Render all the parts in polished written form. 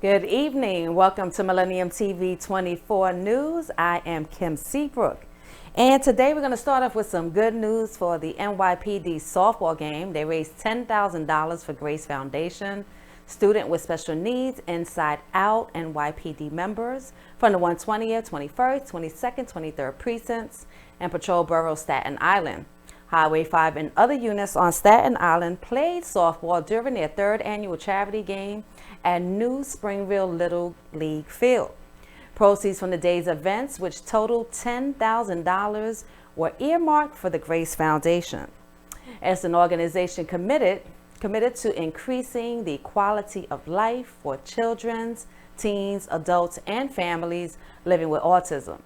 Good evening. Welcome to Millennium TV 24 News. I am Kim Seabrook. And today we're going to start off with some good news for the NYPD softball game. They raised $10,000 for Grace Foundation, student with special needs, Inside Out NYPD members from the 120th, 21st, 22nd, 23rd precincts and Patrol Borough Staten Island. Highway 5 and other units on Staten Island played softball during their third annual charity game at New Springville Little League Field. Proceeds from the day's events, which totaled $10,000, were earmarked for the Grace Foundation. As an organization committed to increasing the quality of life for children, teens, adults, and families living with autism.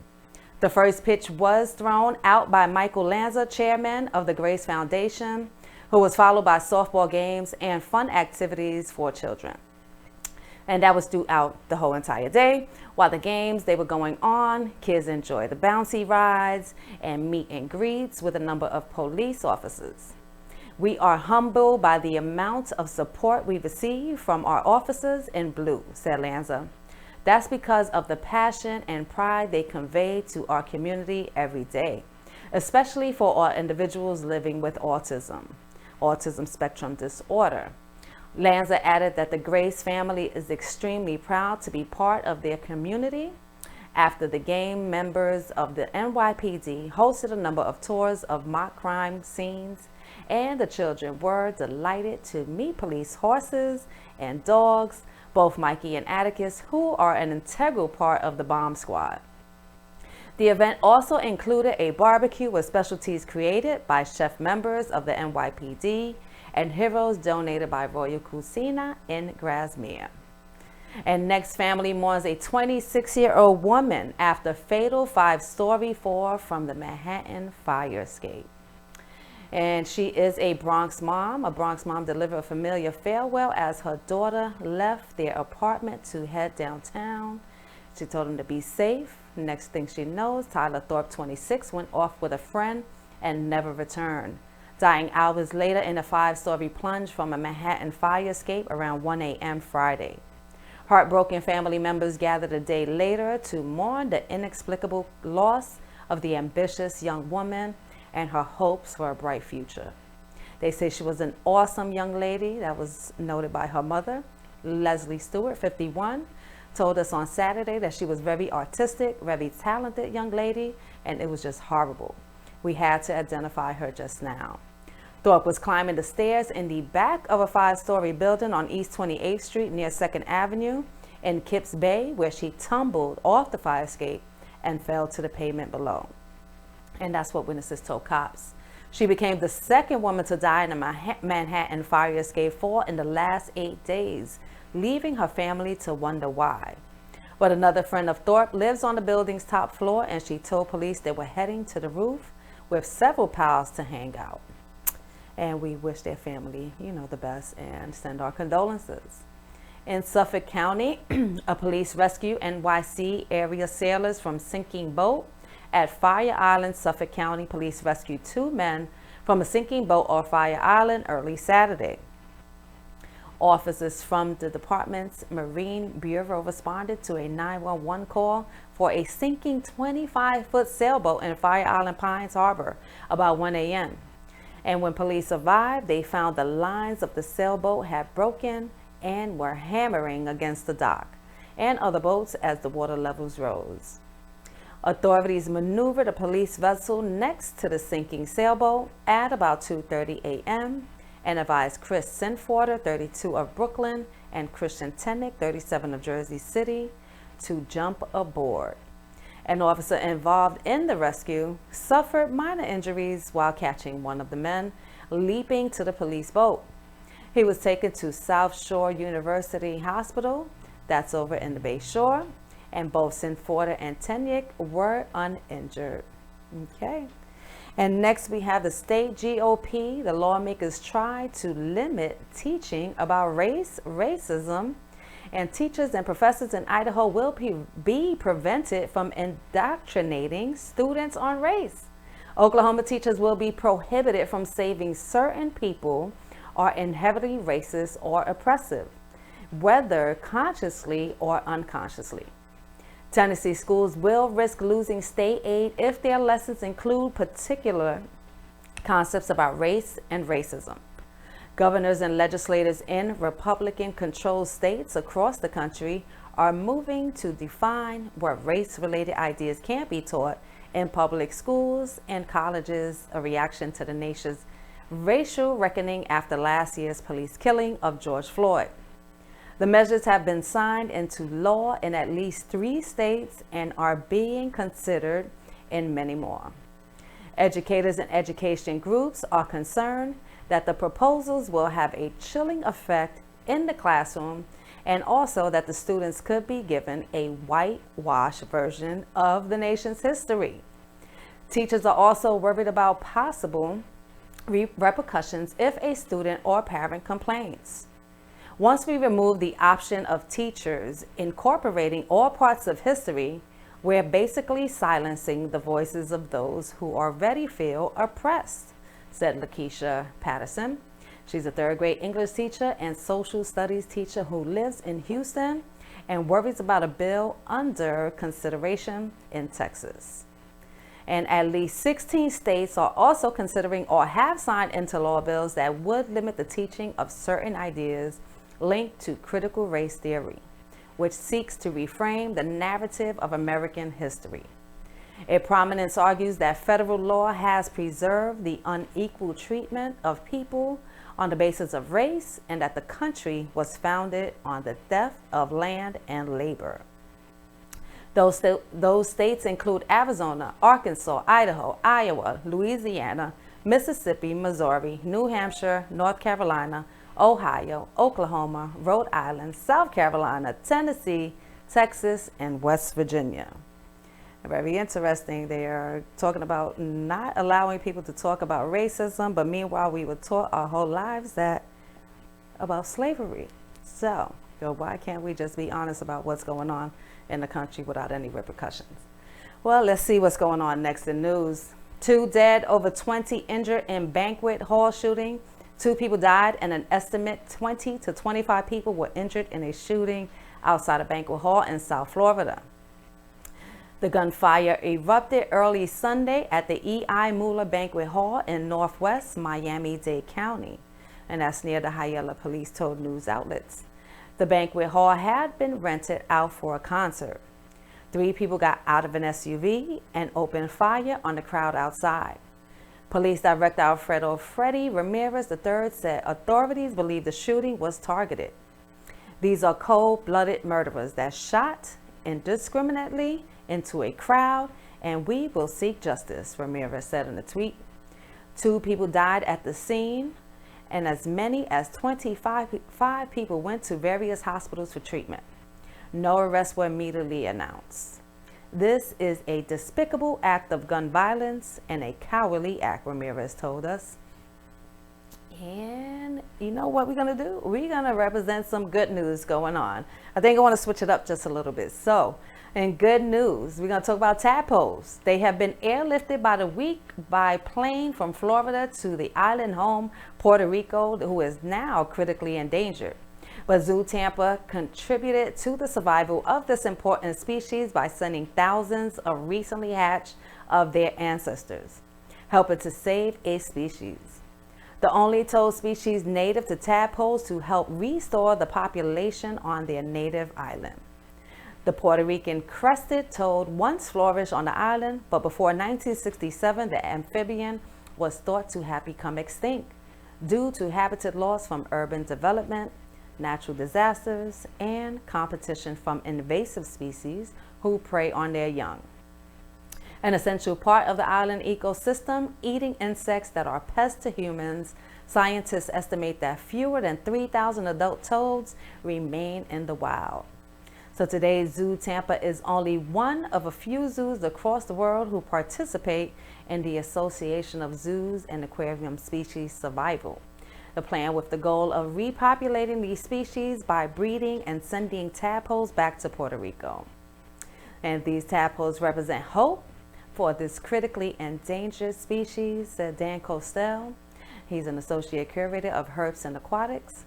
The first pitch was thrown out by Michael Lanza, chairman of the Grace Foundation, who was followed by softball games and fun activities for children. And that was throughout the whole entire day. While the games, they were going on, kids enjoyed the bouncy rides and meet and greets with a number of police officers. We are humbled by the amount of support we receive from our officers in blue, said Lanza. That's because of the passion and pride they convey to our community every day, especially for our individuals living with autism spectrum disorder. Lanza added that the Grace family is extremely proud to be part of their community. After the game, members of the NYPD hosted a number of tours of mock crime scenes, and the children were delighted to meet police horses and dogs, both Mikey and Atticus, who are an integral part of the bomb squad. The event also included a barbecue with specialties created by chef members of the NYPD and heroes donated by Royal Cucina in Grasmere. And next, family mourns a 26-year-old woman after fatal 5-story fall from the Manhattan fire escape. And she is a Bronx mom. A Bronx mom delivered a familiar farewell as her daughter left their apartment to head downtown. She told them to be safe. Next thing she knows, Tyler Thorpe, 26, went off with a friend and never returned, dying hours later in a 5-story plunge from a Manhattan fire escape around 1 a.m. Friday. Heartbroken family members gathered a day later to mourn the inexplicable loss of the ambitious young woman and her hopes for a bright future. They say she was an awesome young lady. That was noted by her mother. Leslie Stewart, 51, told us on Saturday that she was very artistic, very talented young lady, and it was just horrible. We had to identify her just now. Thorpe was climbing the stairs in the back of a 5-story building on East 28th Street near 2nd Avenue in Kips Bay, where she tumbled off the fire escape and fell to the pavement below. And that's what witnesses told cops. She became the second woman to die in a Manhattan fire escape fall in the last 8 days, leaving her family to wonder why. But another friend of Thorpe lives on the building's top floor, and she told police they were heading to the roof with several piles to hang out. And we wish their family, the best and send our condolences. In Suffolk County, a police rescue NYC area sailors from sinking boat at Fire Island. Suffolk County Police rescued 2 men from a sinking boat off Fire Island early Saturday. Officers from the department's Marine Bureau responded to a 911 call for a sinking 25-foot sailboat in Fire Island Pines Harbor about 1 a.m. And when police arrived, they found the lines of the sailboat had broken and were hammering against the dock and other boats as the water levels rose. Authorities maneuvered a police vessel next to the sinking sailboat at about 2:30 a.m. and advised Chris Sinforder, 32 of Brooklyn, and Christian Tennick, 37 of Jersey City, to jump aboard. An officer involved in the rescue suffered minor injuries while catching one of the men leaping to the police boat. He was taken to South Shore University Hospital, that's over in the Bay Shore, and both Sinforder and Tennick were uninjured. Okay. And next we have the state GOP. The lawmakers tried to limit teaching about racism, and teachers and professors in Idaho will be prevented from indoctrinating students on race. Oklahoma teachers will be prohibited from saying certain people are inherently racist or oppressive. whether consciously or unconsciously. Tennessee schools will risk losing state aid if their lessons include particular concepts about race and racism. Governors and legislators in Republican-controlled states across the country are moving to define what race-related ideas can be taught in public schools and colleges, a reaction to the nation's racial reckoning after last year's police killing of George Floyd. The measures have been signed into law in at least 3 states and are being considered in many more. Educators and education groups are concerned that the proposals will have a chilling effect in the classroom, and also that the students could be given a whitewash version of the nation's history. Teachers are also worried about possible repercussions if a student or parent complains. Once we remove the option of teachers incorporating all parts of history, we're basically silencing the voices of those who already feel oppressed, said Lakeisha Patterson. She's a 3rd grade English teacher and social studies teacher who lives in Houston and worries about a bill under consideration in Texas. And at least 16 states are also considering or have signed into law bills that would limit the teaching of certain ideas linked to critical race theory, which seeks to reframe the narrative of American history. A prominence argues that federal law has preserved the unequal treatment of people on the basis of race and that the country was founded on the theft of land and labor. Those states include Arizona, Arkansas, Idaho, Iowa, Louisiana, Mississippi, Missouri, New Hampshire, North Carolina, Ohio, Oklahoma, Rhode Island, South Carolina, Tennessee, Texas, and West Virginia. Very interesting. They are talking about not allowing people to talk about racism, but meanwhile we were taught our whole lives that about slavery. So why can't we just be honest about what's going on in the country without any repercussions? Well, let's see what's going on next in news. 2 dead, over 20 injured in banquet hall shooting. 2 people died and an estimate 20 to 25 people were injured in a shooting outside a banquet hall in South Florida. The gunfire erupted early Sunday at the E.I. Mueller Banquet Hall in northwest Miami-Dade County, and that's near the Hialeah, police told news outlets. The banquet hall had been rented out for a concert. 3 people got out of an SUV and opened fire on the crowd outside. Police Director Alfredo Freddy Ramirez III said authorities believe the shooting was targeted. These are cold-blooded murderers that shot indiscriminately into a crowd, and we will seek justice, Ramirez said in a tweet. 2 people died at the scene, and as many as 25 people went to various hospitals for treatment. No arrests were immediately announced. This is a despicable act of gun violence and a cowardly act, Ramirez told us. And you know what we're going to do? We're going to represent some good news going on. I think I want to switch it up just a little bit. So, in good news, we're going to talk about tadpoles. They have been airlifted by plane from Florida to the island home, Puerto Rico, who is now critically endangered. But Zoo Tampa contributed to the survival of this important species by sending thousands of recently hatched of their ancestors, helping to save a species. The only toad species native to tadpoles to help restore the population on their native island. The Puerto Rican crested toad once flourished on the island, but before 1967, the amphibian was thought to have become extinct due to habitat loss from urban development, natural disasters, and competition from invasive species who prey on their young. An essential part of the island ecosystem, eating insects that are pests to humans, scientists estimate that fewer than 3,000 adult toads remain in the wild. So today's Zoo Tampa is only one of a few zoos across the world who participate in the Association of Zoos and Aquarium Species Survival. The plan with the goal of repopulating these species by breeding and sending tadpoles back to Puerto Rico. And these tadpoles represent hope for this critically endangered species, said Dan Costell. He's an associate curator of Herps and Aquatics.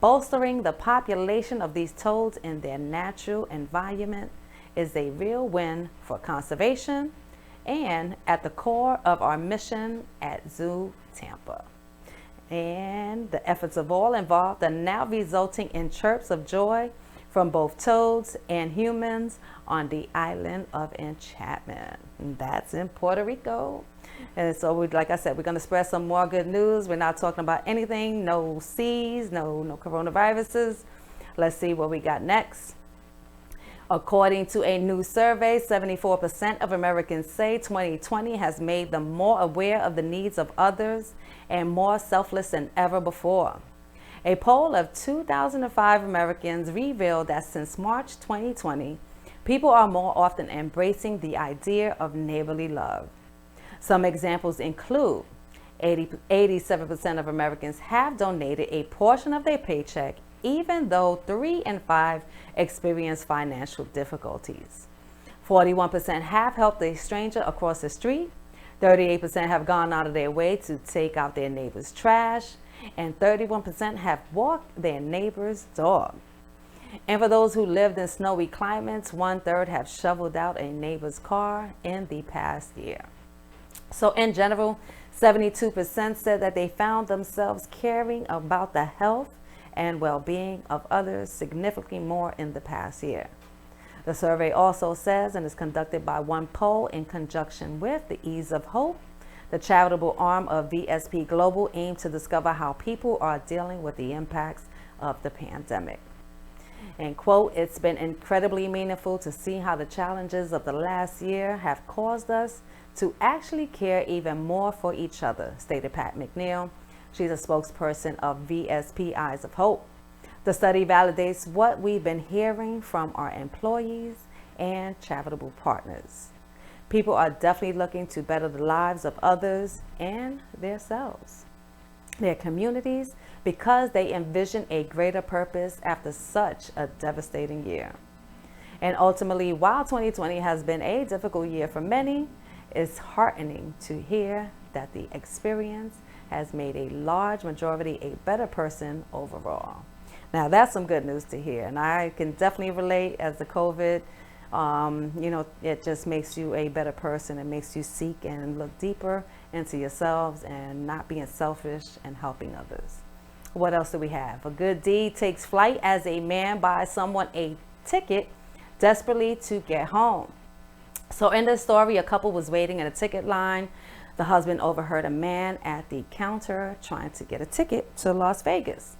Bolstering the population of these toads in their natural environment is a real win for conservation and at the core of our mission at Zoo Tampa. And the efforts of all involved are now resulting in chirps of joy from both toads and humans on the island of Enchantment. And that's in Puerto Rico. And so, like I said, we're going to spread some more good news. We're not talking about anything, no C's, no coronaviruses. Let's see what we got next. According to a new survey, 74% of Americans say 2020 has made them more aware of the needs of others and more selfless than ever before. A poll of 2,005 Americans revealed that since March 2020, people are more often embracing the idea of neighborly love. Some examples include 87% of Americans have donated a portion of their paycheck, even though 3 in 5 experience financial difficulties. 41% have helped a stranger across the street. 38% have gone out of their way to take out their neighbor's trash. And 31% have walked their neighbor's dog. And for those who lived in snowy climates, 1/3 have shoveled out a neighbor's car in the past year. So in general, 72% said that they found themselves caring about the health and well-being of others significantly more in the past year. The survey also says, and is conducted by OnePoll in conjunction with the Ease of Hope, the charitable arm of VSP Global, aimed to discover how people are dealing with the impacts of the pandemic. And quote, "It's been incredibly meaningful to see how the challenges of the last year have caused us to actually care even more for each other," stated Pat McNeil. She's a spokesperson of VSP Eyes of Hope. The study validates what we've been hearing from our employees and charitable partners. People are definitely looking to better the lives of others and themselves, their communities, because they envision a greater purpose after such a devastating year. And ultimately, while 2020 has been a difficult year for many, it's heartening to hear that the experience has made a large majority a better person overall. Now, that's some good news to hear, and I can definitely relate as the COVID. It just makes you a better person. It makes you seek and look deeper into yourselves and not being selfish and helping others. What else do we have? A good deed takes flight as a man buys someone a ticket desperately to get home. So in this story, a couple was waiting in a ticket line. The husband overheard a man at the counter trying to get a ticket to Las Vegas.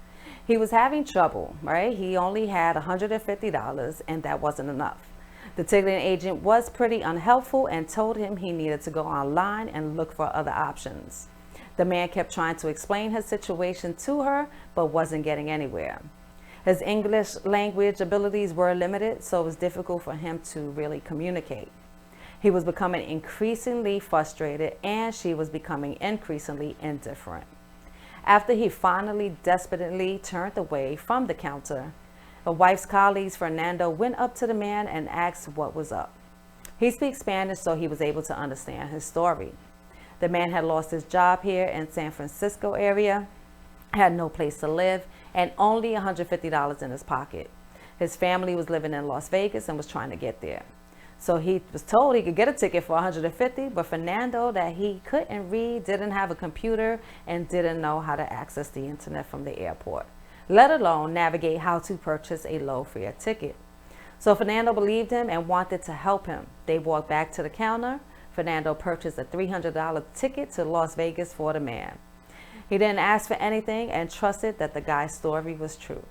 He was having trouble, right? He only had $150 and that wasn't enough. The ticketing agent was pretty unhelpful and told him he needed to go online and look for other options. The man kept trying to explain his situation to her, but wasn't getting anywhere. His English language abilities were limited, so it was difficult for him to really communicate. He was becoming increasingly frustrated, and she was becoming increasingly indifferent. After he finally desperately turned away from the counter, the wife's colleagues, Fernando, went up to the man and asked what was up. He speaks Spanish, so he was able to understand his story. The man had lost his job here in San Francisco area, had no place to live, and only $150 in his pocket. His family was living in Las Vegas and was trying to get there. So he was told he could get a ticket for $150, but Fernando, that he couldn't read, didn't have a computer, and didn't know how to access the internet from the airport, let alone navigate how to purchase a low-fare ticket. So Fernando believed him and wanted to help him. They walked back to the counter. Fernando purchased a $300 ticket to Las Vegas for the man. He didn't ask for anything and trusted that the guy's story was true.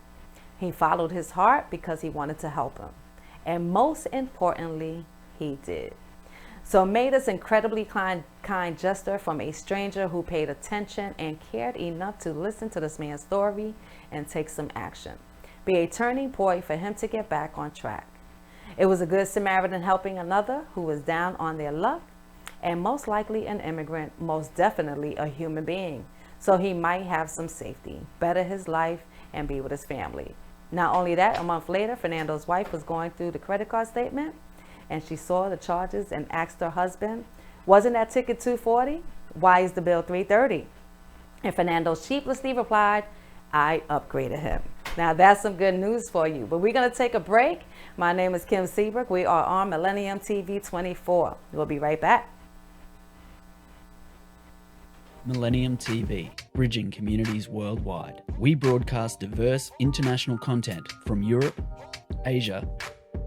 He followed his heart because he wanted to help him. And most importantly, he did. So made this incredibly kind gesture from a stranger who paid attention and cared enough to listen to this man's story and take some action. Be a turning point for him to get back on track. It was a good Samaritan helping another who was down on their luck, and most likely an immigrant, most definitely a human being. So he might have some safety, better his life, and be with his family. Not only that, a month later, Fernando's wife was going through the credit card statement and she saw the charges and asked her husband, "Wasn't that ticket $240? Why is the bill $330?" And Fernando sheepishly replied, "I upgraded him." Now that's some good news for you. But we're going to take a break. My name is Kim Seabrook. We are on Millennium TV 24. We'll be right back. Millennium TV, bridging communities worldwide. We broadcast diverse international content from Europe, Asia,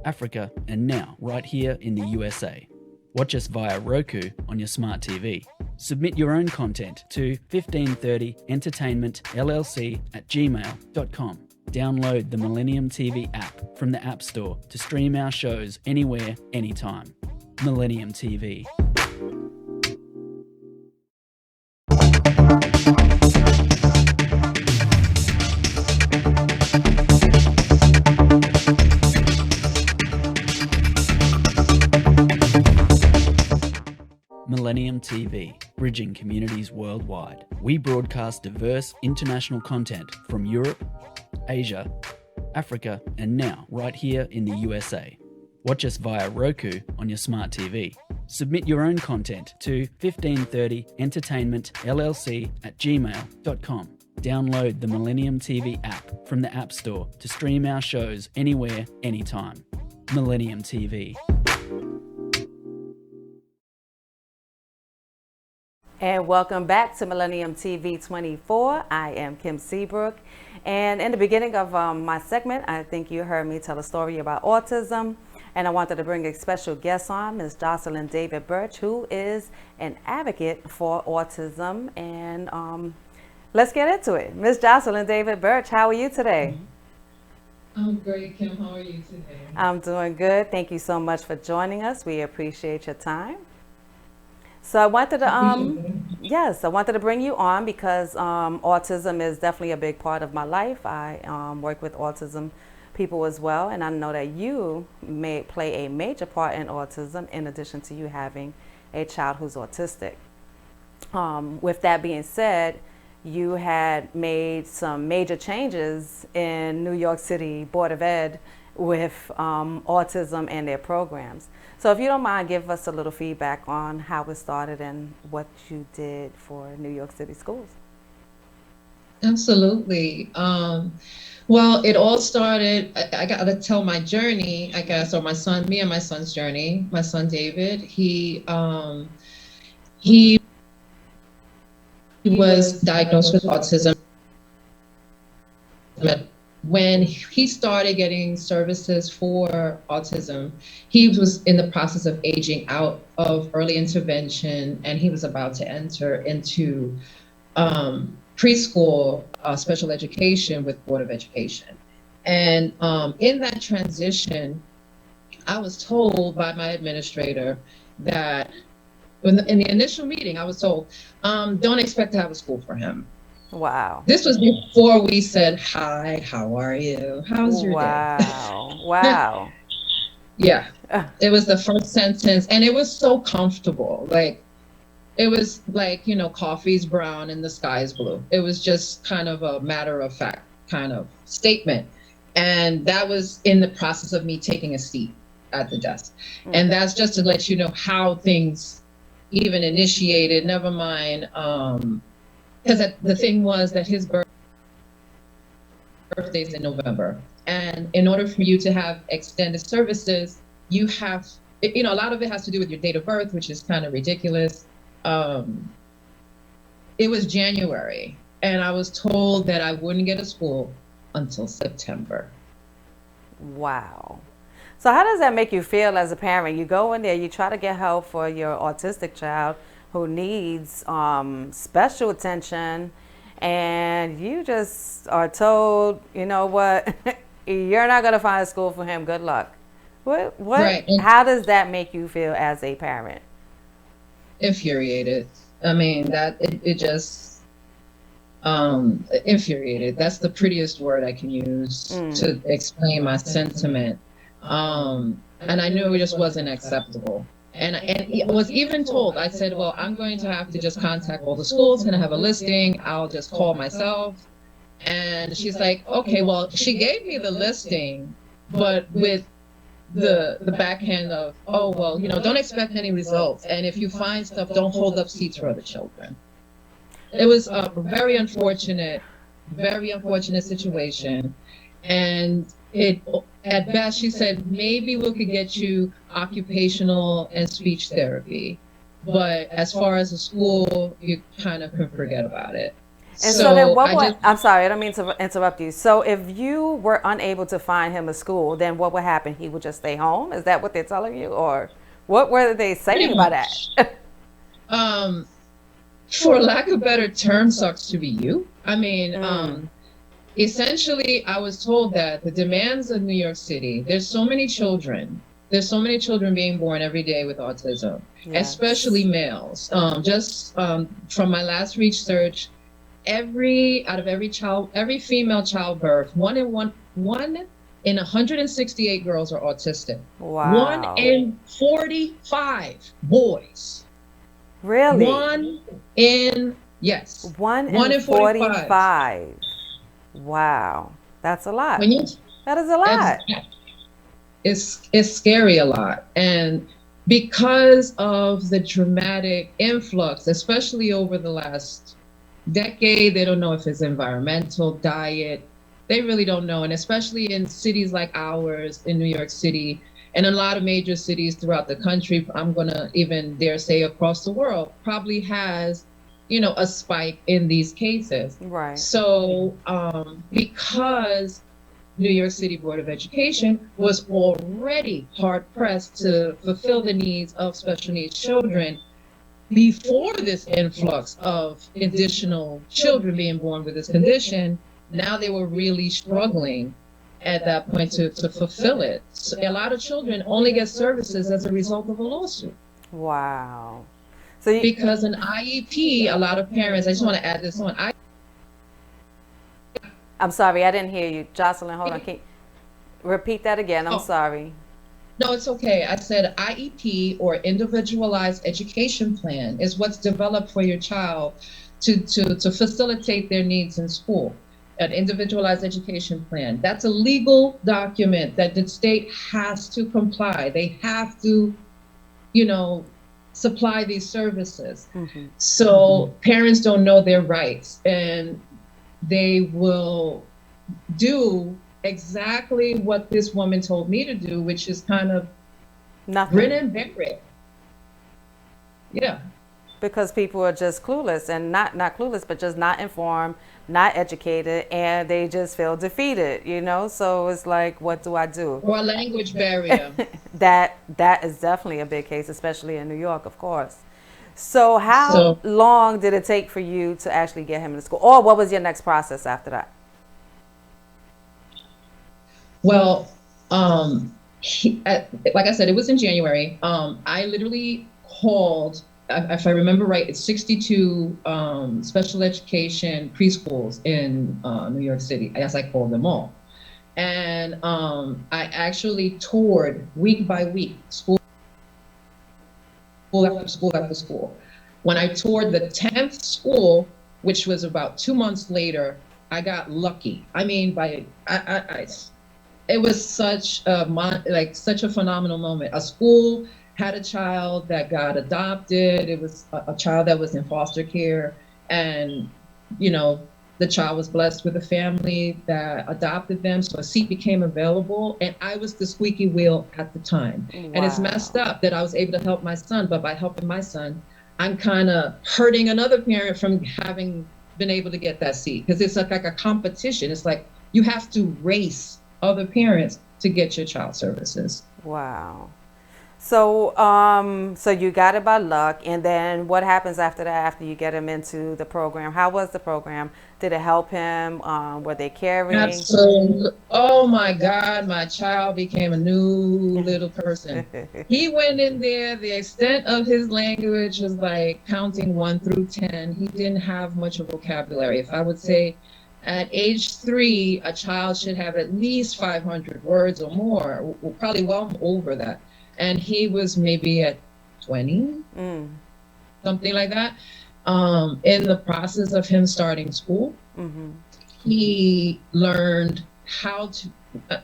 Africa, and now right here in the USA. Watch us via Roku on your smart TV. Submit your own content to 1530entertainmentllc@gmail.com. Download the Millennium TV app from the App Store to stream our shows anywhere, anytime. Millennium TV. Millennium TV, bridging communities worldwide. We broadcast diverse international content from Europe, Asia, Africa, and now right here in the USA. Watch us via Roku on your smart TV. Submit your own content to 1530entertainmentllc@gmail.com. Download the Millennium TV app from the App Store to stream our shows anywhere, anytime. Millennium TV. And welcome back to Millennium TV 24. I am Kim Seabrook. And in the beginning of my segment, I think you heard me tell a story about autism. And I wanted to bring a special guest on, Ms. Jocelyn David Birch, who is an advocate for autism. And let's get into it. Ms. Jocelyn David Birch, how are you today? I'm great, Kim. How are you today? I'm doing good. Thank you so much for joining us. We appreciate your time. So I wanted to, I wanted to bring you on because autism is definitely a big part of my life. I work with autism people as well, and I know that you may play a major part in autism in addition to you having a child who's autistic. With that being said, you had made some major changes in New York City Board of Ed with autism and their programs. So if you don't mind, give us a little feedback on how it started and what you did for New York City schools. Absolutely. Well, it all started, I got to tell my journey, I guess, or me and my son's journey. My son, David, he was diagnosed with autism. When he started getting services for autism, he was in the process of aging out of early intervention, and he was about to enter into preschool special education with Board of Education. And in that transition, I was told by my administrator that in the initial meeting, I was told, don't expect to have a school for him. Wow. This was before we said, hi, how are you? How's your day? Wow. Yeah. It was the first sentence, and it was so comfortable. Like, it was like, coffee's brown and the sky's blue. It was just kind of a matter of fact kind of statement. And that was in the process of me taking a seat at the desk. And that's just to let you know how things even initiated, never mind, because the thing was that his birthday's in November. And in order for you to have extended services, you have, a lot of it has to do with your date of birth, which is kind of ridiculous. It was January, and I was told that I wouldn't get a school until September. Wow. So how does that make you feel as a parent? You go in there, you try to get help for your autistic child who needs special attention, and you just are told, you know what, you're not going to find a school for him. Good luck. What? Right. How does that make you feel as a parent? Infuriated. I mean, it just infuriated. That's the prettiest word I can use to explain my sentiment. And I knew it just wasn't acceptable. And I was even told, I said, well, I'm going to have to just contact all the schools and I have a listing. I'll just call myself. And she's like, okay, well, she gave me the listing, but with the backhand of, oh, well, don't expect any results. And if you find stuff, don't hold up seats for other children. It was very unfortunate very unfortunate situation. And it, at best, she said, maybe we could get you occupational and speech therapy. But as far as the school, you kind of can forget about it. And so then So what I would, just, I'm sorry, I don't mean to interrupt you. So if you were unable to find him a school, then what would happen? He would just stay home? Is that what they're telling you? Or what were they saying pretty by much, that? um, for lack of better term, sucks to be you. I mean, essentially, I was told that the demands of New York City, there's so many children. There's so many children being born every day with autism, Yes. especially males. Just from my last research, out of every child, every female childbirth, one in 168 girls are autistic. One Wow. in 45 boys. Really? One in, yes, One one in in 45. 45. Wow. That's a lot. When you, That is a lot. it's scary a lot. And because of the dramatic influx, especially over the last decade, they don't know if it's environmental, diet, they really don't know. And especially in cities like ours, in New York City, and a lot of major cities throughout the country, I'm gonna even dare say across the world, probably has, a spike in these cases. Right. So because New York City Board of Education was already hard pressed to fulfill the needs of special needs children before this influx of additional children being born with this condition, now they were really struggling at that point to fulfill it. So a lot of children only get services as a result of a lawsuit. Wow. So you, Because an IEP, a lot of parents, I just want to add this on. I'm sorry, I didn't hear you. Jocelyn, hold on. Can you repeat that again? I'm Oh. sorry. No, it's okay. I said IEP, or individualized education plan, is what's developed for your child to facilitate their needs in school. An individualized education plan. That's a legal document that the state has to comply. They have to, supply these services. So parents don't know their rights, and they will do exactly what this woman told me to do, which is kind of Nothing. grin and bear it. Yeah. Because people are just clueless, and not clueless, but just not informed, not educated, and they just feel defeated, So it's like, what do I do? Or a language barrier. That is definitely a big case, especially in New York, of course. So how So- long did it take for you to actually get him into school? Or what was your next process after that? Well, like I said, it was in January. I literally called, if I remember right, it's 62 special education preschools in New York City, as I call them all. And I actually toured week by week, school after school after school. When I toured the 10th school, which was about 2 months later, I got lucky. I mean, it was such a phenomenal moment. A school had a child that got adopted. It was a child that was in foster care, and the child was blessed with a family that adopted them, so a seat became available, and I was the squeaky wheel at the time. And it's messed up that I was able to help my son, but by helping my son, I'm kind of hurting another parent from having been able to get that seat, because it's like a competition. It's like you have to race other parents to get your child services. Wow. So, so you got it by luck, and then what happens after that? After you get him into the program, how was the program? Did it help him? Were they caring? Absolutely. Oh my God, my child became a new little person. He went in there, the extent of his language was like counting 1 through 10. He didn't have much of vocabulary. If I would say at age 3, a child should have at least 500 words or more, probably well over that. And he was maybe at 20, something like that. In the process of him starting school, he learned how to,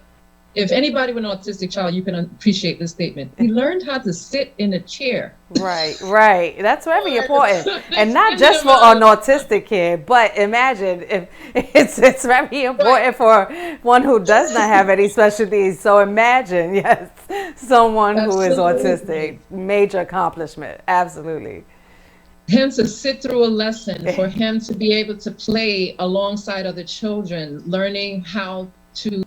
if anybody with an autistic child, you can appreciate this statement. He learned how to sit in a chair. Right. That's very important, and not Spend just him for an out. autistic kid, but imagine if it's very important for one who does not have any special needs. So imagine, yes, someone who is autistic, Absolutely. major accomplishment, absolutely. Him to sit through a lesson, for him to be able to play alongside other children, learning how to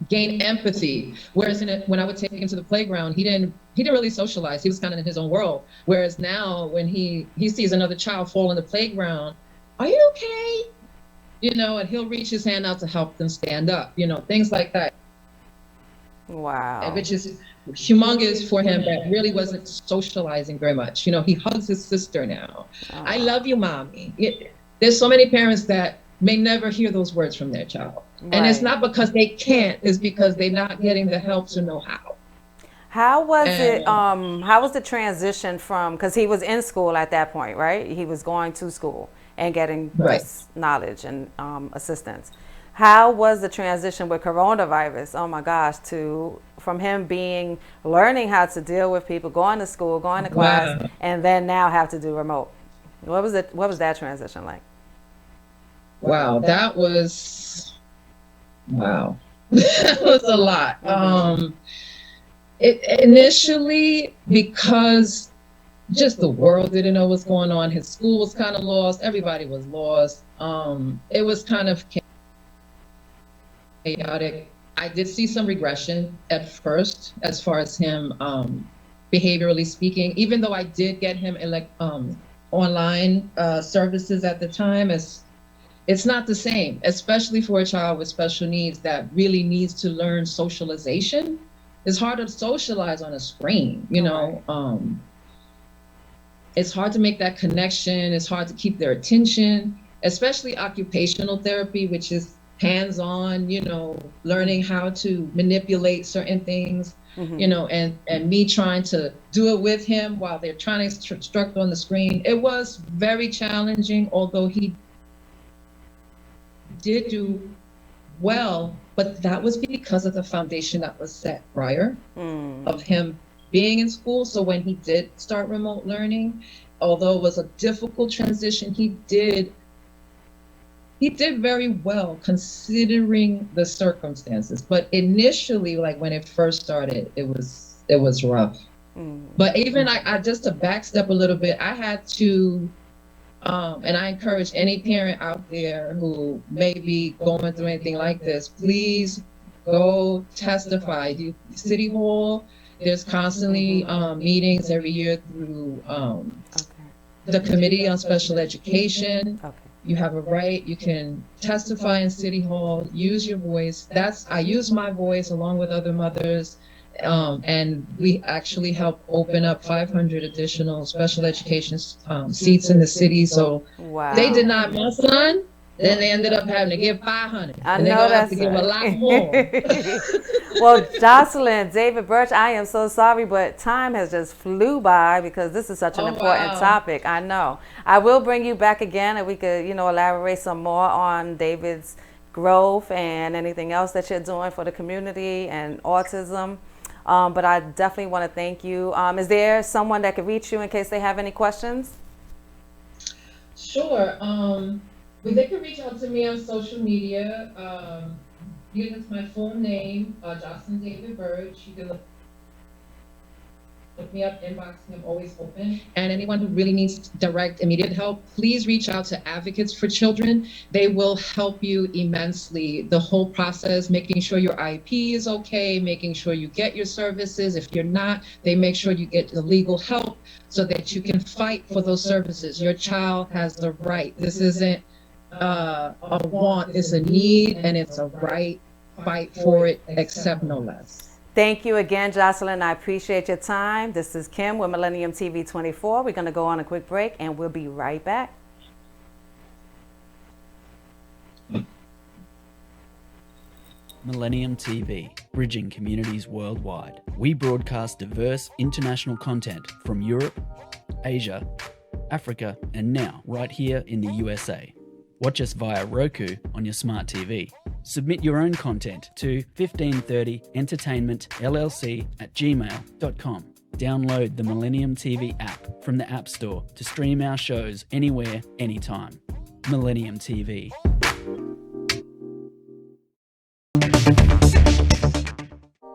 gain empathy. Whereas when I would take him to the playground, he didn't really socialize. He was kind of in his own world. Whereas now, when he sees another child fall in the playground, are you okay? And he'll reach his hand out to help them stand up. Things like that. Wow. Which is humongous for him, that really wasn't socializing very much. He hugs his sister now. I love you, mommy. There's so many parents that may never hear those words from their child. And it's Right. not because they can't, it's because they're not getting the help to know how. How was it? And How was the transition from? Because he was in school at that point, right? He was going to school and getting right. this knowledge and assistance. How was the transition with coronavirus? Oh my gosh, from him learning how to deal with people, going to school, going to class, Wow. and then now have to do remote. What was it? What was that transition like? Wow. That was, wow. That was a lot. It initially, because just the world didn't know what's going on. His school was kind of lost. Everybody was lost. It was kind of chaotic. I did see some regression at first, as far as him behaviorally speaking. Even though I did get him online services at the time, it's not the same, especially for a child with special needs that really needs to learn socialization. It's hard to socialize on a screen, It's hard to make that connection. It's hard to keep their attention, especially occupational therapy, which is hands-on, learning how to manipulate certain things, and me trying to do it with him while they're trying to instruct on the screen. It was very challenging, although he did do well, but that was because of the foundation that was set prior of him being in school. So when he did start remote learning, although it was a difficult transition, he did very well considering the circumstances. But initially, like when it first started, it was rough. But even I just to backstep a little bit, I had to and I encourage any parent out there who may be going through anything like this, please go testify. City Hall, there's constantly meetings every year through the Committee on Special Education. Okay. You have a right, you can testify in City Hall, use your voice. I use my voice along with other mothers. And we actually help open up 500 additional special education seats in the city. So Wow. they denied my son, then they ended up having to give 500. I And they're know going to have that's to give a lot more. Well, Jocelyn, David Birch, I am so sorry, but time has just flew by because this is such an important Wow. topic. I know. I will bring you back again and we could, elaborate some more on David's growth and anything else that you're doing for the community and autism. But I definitely want to thank you. Is there someone that could reach you in case they have any questions? Sure. They can reach out to me on social media. Use my full name, Jocelyn David Birch. You can look me up, inbox me, I'm always open. And anyone who really needs direct, immediate help, please reach out to Advocates for Children. They will help you immensely. The whole process, making sure your IEP is okay, making sure you get your services. If you're not, they make sure you get the legal help so that you can fight for those services. Your child has the right. This isn't a want, it's a need, and it's a right. Fight for it, accept no less. Thank you again, Jocelyn. I appreciate your time. This is Kim with Millennium TV 24. We're going to go on a quick break and we'll be right back. Millennium TV, bridging communities worldwide. We broadcast diverse international content from Europe, Asia, Africa, and now right here in the USA. Watch us via Roku on your smart TV. Submit your own content to 1530entertainmentllc@gmail.com. Download the Millennium TV app from the App Store to stream our shows anywhere, anytime. Millennium TV.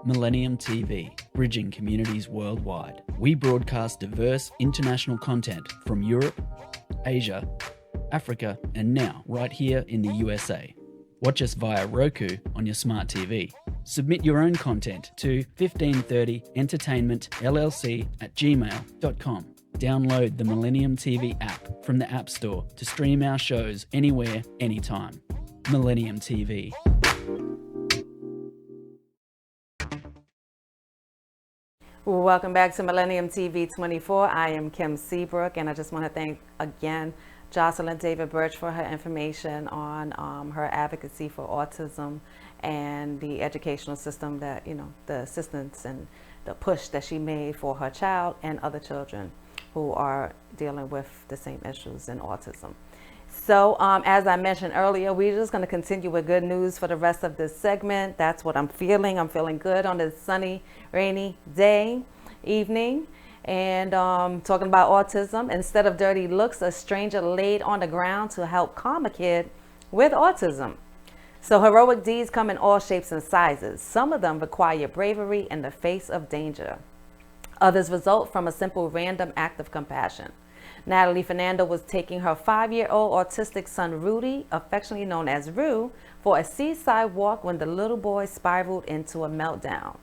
Millennium TV, bridging communities worldwide. We broadcast diverse international content from Europe, Asia, Africa, and now right here in the USA. Watch us via Roku on your smart TV. Submit your own content to 1530entertainmentllc@gmail.com. Download the Millennium TV app from the App Store to stream our shows anywhere, anytime. Millennium TV. Welcome back to Millennium TV 24. I am Kim Seabrook, and I just want to thank again Jocelyn David Birch for her information on her advocacy for autism and the educational system that, the assistance and the push that she made for her child and other children who are dealing with the same issues in autism. So as I mentioned earlier, we're just going to continue with good news for the rest of this segment. That's what I'm feeling. I'm feeling good on this sunny, rainy evening. And talking about autism, instead of dirty looks, a stranger laid on the ground to help calm a kid with autism. So heroic deeds come in all shapes and sizes. Some of them require bravery in the face of danger. Others result from a simple random act of compassion. Natalie Fernando was taking her 5-year-old autistic son Rudy, affectionately known as Rue, for a seaside walk when the little boy spiraled into a meltdown.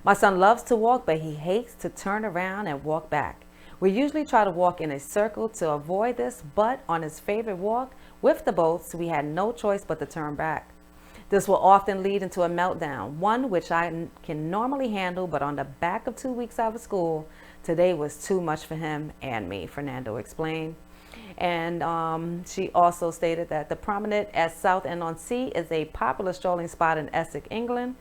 My son loves to walk, but he hates to turn around and walk back. We usually try to walk in a circle to avoid this, but on his favorite walk with the boats, we had no choice but to turn back. This will often lead into a meltdown, one which I can normally handle, but on the back of 2 weeks out of school, today was too much for him and me, Fernando explained. And she also stated that the promenade at Southend-on-Sea is a popular strolling spot in Essex, England,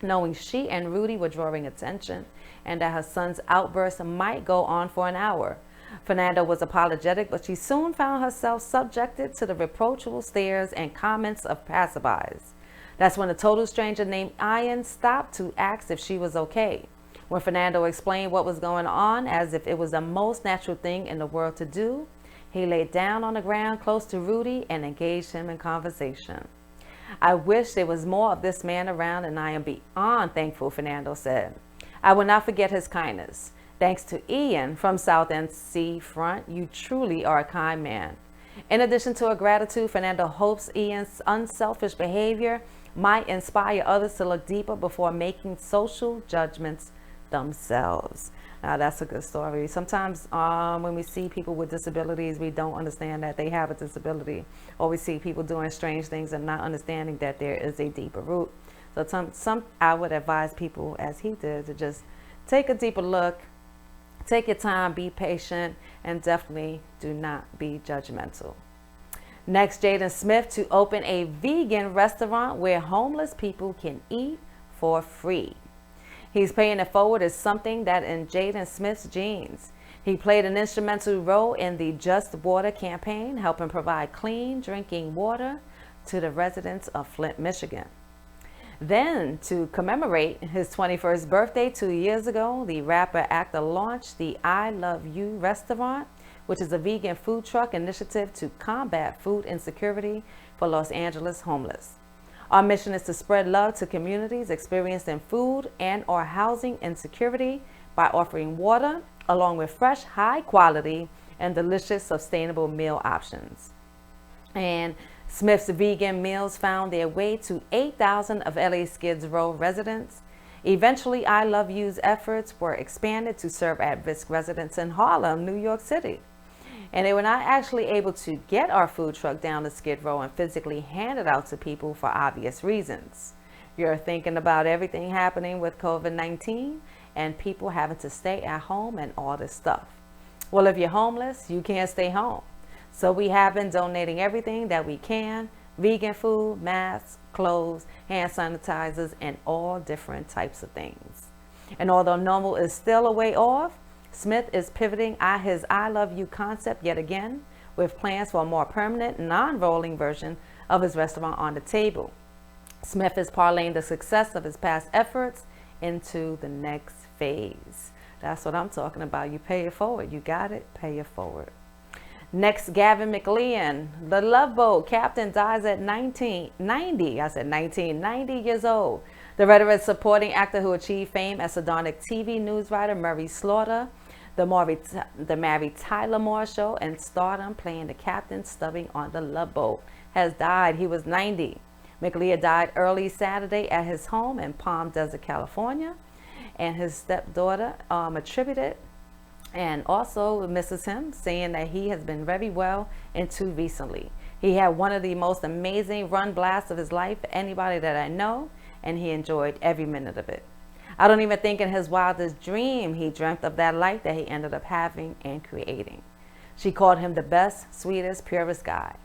knowing she and Rudy were drawing attention and that her son's outburst might go on for an hour. Fernando was apologetic, but she soon found herself subjected to the reproachful stares and comments of passerbys. That's when a total stranger named Ian stopped to ask if she was okay. When Fernando explained what was going on as if it was the most natural thing in the world to do, he laid down on the ground close to Rudy and engaged him in conversation. I wish there was more of this man around, and I am beyond thankful, Fernando said. I will not forget his kindness. Thanks to Ian from Southend Seafront, you truly are a kind man. In addition to her gratitude, Fernando hopes Ian's unselfish behavior might inspire others to look deeper before making social judgments themselves. Now, that's a good story. Sometimes when we see people with disabilities, we don't understand that they have a disability, or we see people doing strange things and not understanding that there is a deeper root. So I would advise people, as he did, to just take a deeper look, take your time, be patient, and definitely do not be judgmental. Next, Jaden Smith to open a vegan restaurant where homeless people can eat for free. He's paying it forward as something that in Jaden Smith's genes. He played an instrumental role in the Just Water campaign, helping provide clean drinking water to the residents of Flint, Michigan. Then, to commemorate his 21st birthday 2 years ago, the rapper-actor launched the I Love You restaurant, which is a vegan food truck initiative to combat food insecurity for Los Angeles homeless. Our mission is to spread love to communities experiencing food and/or housing insecurity by offering water, along with fresh, high-quality, and delicious sustainable meal options. And Smith's vegan meals found their way to 8,000 of LA Skid Row residents. Eventually, I Love You's efforts were expanded to serve at-risk residents in Harlem, New York City. And they were not actually able to get our food truck down to Skid Row and physically hand it out to people for obvious reasons. You're thinking about everything happening with COVID-19 and people having to stay at home and all this stuff. Well, if you're homeless, you can't stay home. So we have been donating everything that we can: vegan food, masks, clothes, hand sanitizers, and all different types of things. And although normal is still a way off, Smith is pivoting his I Love You concept yet again, with plans for a more permanent, non-rolling version of his restaurant on the table. Smith is parlaying the success of his past efforts into the next phase. That's what I'm talking about. You pay it forward. You got it. Pay it forward. Next, Gavin McLean, the Love Boat captain, dies at 1990. I said 1990 years old. The veteran supporting actor who achieved fame as sardonic TV news writer Murray Slaughter, the Mary Tyler Moore Show, and stardom playing the captain stubbing on the Love Boat, has died. He was 90. McLean died early Saturday at his home in Palm Desert, California, and his stepdaughter attributed and also misses him, saying that he has been very well until recently. He had one of the most amazing run blasts of his life for anybody that I know, and he enjoyed every minute of it. I don't even think in his wildest dream he dreamt of that life that he ended up having and creating. She called him the best, sweetest, purest guy.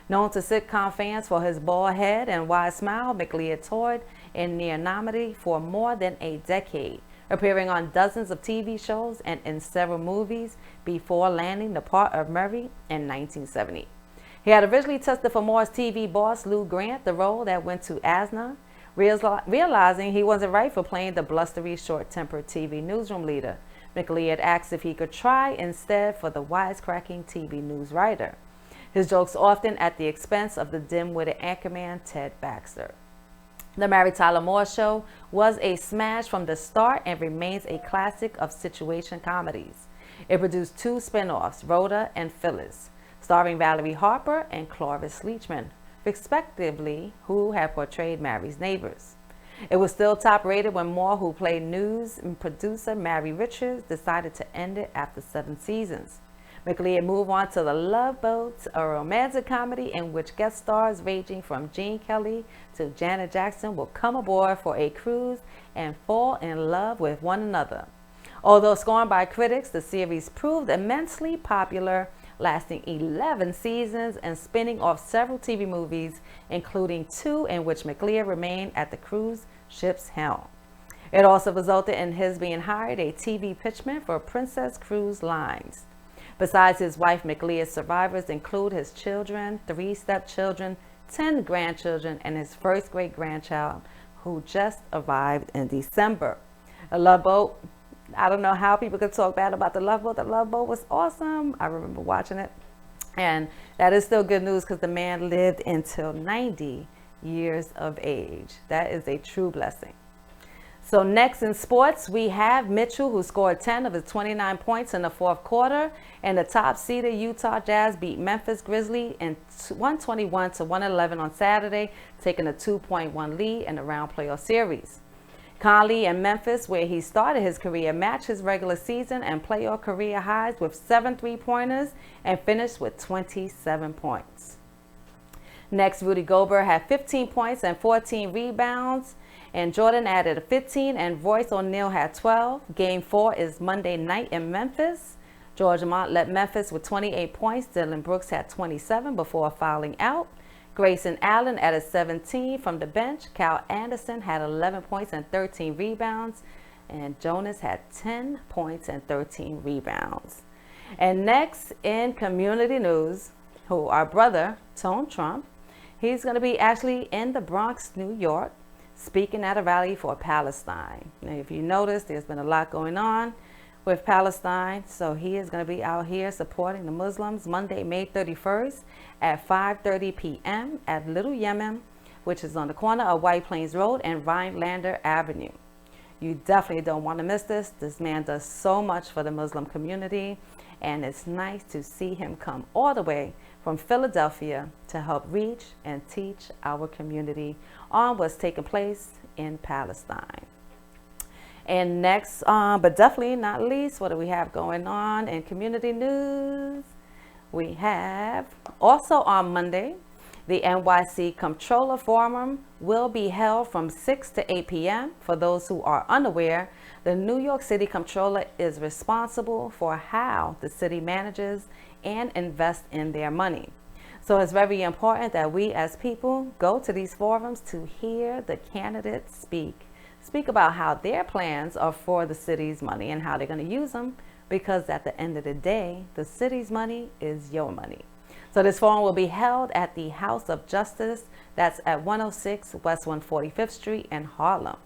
Known to sitcom fans for his bald head and wide smile, McLean toured in near Normandy for more than a decade, appearing on dozens of TV shows and in several movies before landing the part of Murray in 1970. He had originally tested for Moore's TV boss Lou Grant, the role that went to Asner, realizing he wasn't right for playing the blustery, short-tempered TV newsroom leader. McLean asked if he could try instead for the wisecracking TV news writer. His jokes often at the expense of the dim-witted anchorman Ted Baxter. The Mary Tyler Moore Show was a smash from the start and remains a classic of situation comedies. It produced 2 spin-offs, Rhoda and Phyllis, starring Valerie Harper and Cloris Leachman, respectively, who had portrayed Mary's neighbors. It was still top-rated when Moore, who played news and producer Mary Richards, decided to end it after 7 seasons. McLean moved on to The Love Boat, a romantic comedy in which guest stars ranging from Gene Kelly to Janet Jackson will come aboard for a cruise and fall in love with one another. Although scorned by critics, the series proved immensely popular, lasting 11 seasons and spinning off several TV movies, including 2 in which McLean remained at the cruise ship's helm. It also resulted in his being hired a TV pitchman for Princess Cruise Lines. Besides his wife, McLean's survivors include his children, 3 stepchildren, 10 grandchildren, and his first great-grandchild, who just arrived in December. The Love Boat, I don't know how people could talk bad about The Love Boat. The Love Boat was awesome. I remember watching it. And that is still good news because the man lived until 90 years of age. That is a true blessing. So next in sports, we have Mitchell, who scored 10 of his 29 points in the 4th quarter, and the top-seeded Utah Jazz beat Memphis Grizzlies in 121-111 on Saturday, taking a 2.1 lead in the round playoff series. Conley and Memphis, where he started his career, matched his regular season and playoff career highs with 7 3-pointers and finished with 27 points. Next, Rudy Gobert had 15 points and 14 rebounds. And Jordan added 15, and Royce O'Neal had 12. Game 4 is Monday night in Memphis. George Mont led Memphis with 28 points. Dylan Brooks had 27 before fouling out. Grayson Allen added 17 from the bench. Kyle Anderson had 11 points and 13 rebounds. And Jonas had 10 points and 13 rebounds. And next in community news, our brother, Tone Trump, he's going to be actually in the Bronx, New York, speaking at a rally for Palestine. Now, if you notice, there's been a lot going on with Palestine, so he is going to be out here supporting the Muslims Monday, May 31st at 5:30 p.m. at Little Yemen, which is on the corner of White Plains Road and Rhinelander Avenue. You definitely don't want to miss this. This man does so much for the Muslim community, and it's nice to see him come all the way from Philadelphia to help reach and teach our community on what's taking place in Palestine. And next, but definitely not least, what do we have going on in community news? We have also on Monday, the NYC Comptroller Forum will be held from 6 to 8 p.m. For those who are unaware, the New York City Comptroller is responsible for how the city manages and invest in their money. So it's very important that we as people go to these forums to hear the candidates speak about how their plans are for the city's money and how they're going to use them, because at the end of the day, the city's money is your money. So this forum will be held at the House of Justice. That's at 106 West 145th Street in Harlem.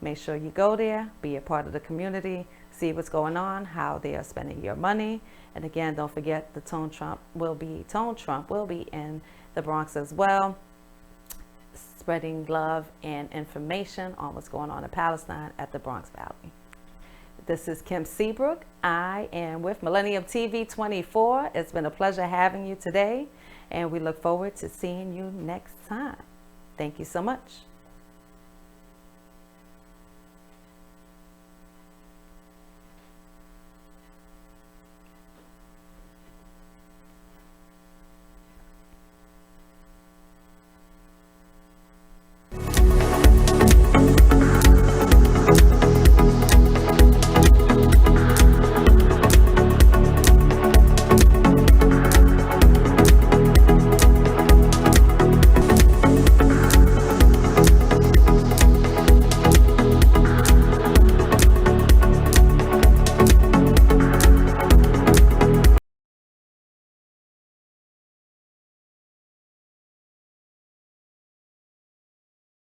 Make sure you go there, be a part of the community, see what's going on, how they are spending your money. And again, don't forget the Tone Trump will be in the Bronx as well, spreading love and information on what's going on in Palestine at the Bronx Valley. This is Kim Seabrook. I am with Millennium TV 24. It's been a pleasure having you today, and we look forward to seeing you next time. Thank you so much.